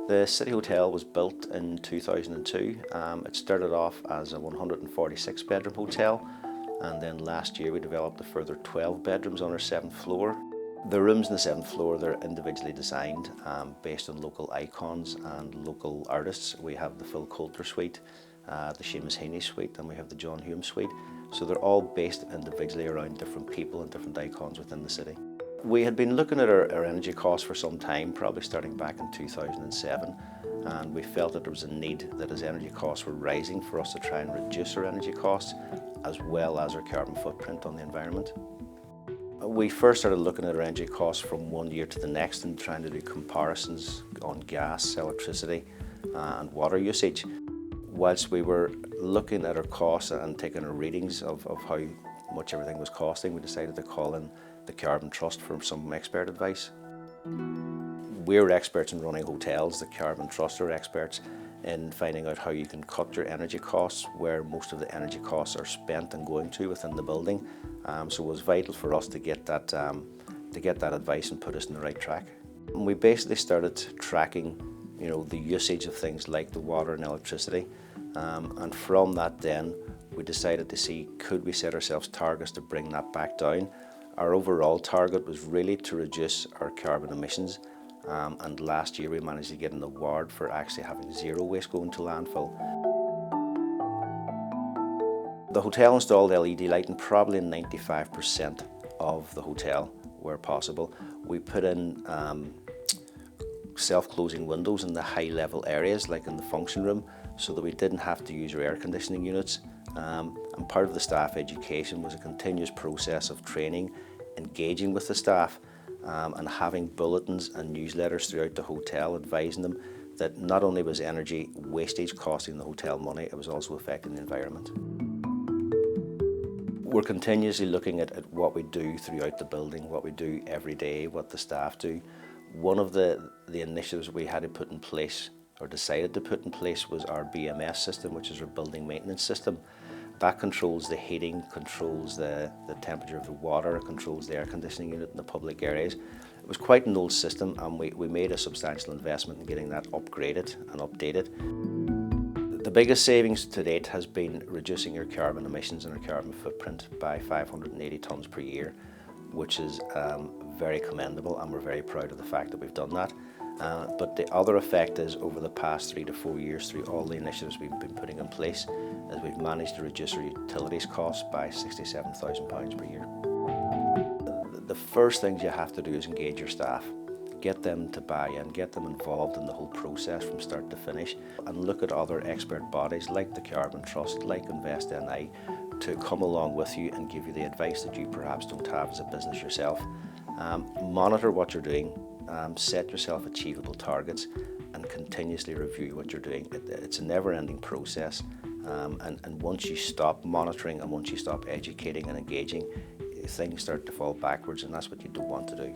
The City Hotel was built in 2002. It started off as a 146 bedroom hotel, and then last year we developed a further 12 bedrooms on our 7th floor. The rooms on the 7th floor, they're individually designed based on local icons and local artists. We have the Phil Coulter suite, the Seamus Heaney suite, and we have the John Hume suite. So they're all based individually around different people and different icons within the city. We had been looking at our energy costs for some time, probably starting back in 2007, and we felt that there was a need that as energy costs were rising for us to try and reduce our energy costs as well as our carbon footprint on the environment. We first started looking at our energy costs from one year to the next and trying to do comparisons on gas, electricity and water usage. Whilst we were looking at our costs and taking our readings of how much everything was costing, we decided to call in the Carbon Trust for some expert advice. We're experts in running hotels. The Carbon Trust are experts in finding out how you can cut your energy costs, where most of the energy costs are spent and going to within the building. So it was vital for us to get that advice and put us on the right track. And we basically started tracking, the usage of things like the water and electricity. And from that then, we decided to see, could we set ourselves targets to bring that back down? Our overall target was really to reduce our carbon emissions. And last year we managed to get an award for actually having zero waste going to landfill. The hotel installed LED lighting probably in 95% of the hotel where possible. We put in self-closing windows in the high-level areas, like in the function room, so that we didn't have to use our air conditioning units. And part of the staff education was a continuous process of training, engaging with the staff, and having bulletins and newsletters throughout the hotel advising them that not only was energy wastage costing the hotel money, it was also affecting the environment. We're continuously looking at what we do throughout the building, what we do every day, what the staff do. One of the initiatives we had to put in place, or decided to put in place, was our BMS system, which is our building maintenance system. That controls the heating, controls the temperature of the water, controls the air conditioning unit in the public areas. It was quite an old system, and we made a substantial investment in getting that upgraded and updated. The biggest savings to date has been reducing our carbon emissions and our carbon footprint by 580 tonnes per year, which is very commendable, and we're very proud of the fact that we've done that. But the other effect is, over the past 3 to 4 years, through all the initiatives we've been putting in place, is we've managed to reduce our utilities costs by £67,000 per year. The first things you have to do is engage your staff. Get them to buy in, get them involved in the whole process from start to finish, and look at other expert bodies like the Carbon Trust, like InvestNI, to come along with you and give you the advice that you perhaps don't have as a business yourself. Monitor what you're doing, set yourself achievable targets, and continuously review what you're doing. It's a never-ending process, and once you stop monitoring and once you stop educating and engaging, things start to fall backwards, and that's what you don't want to do.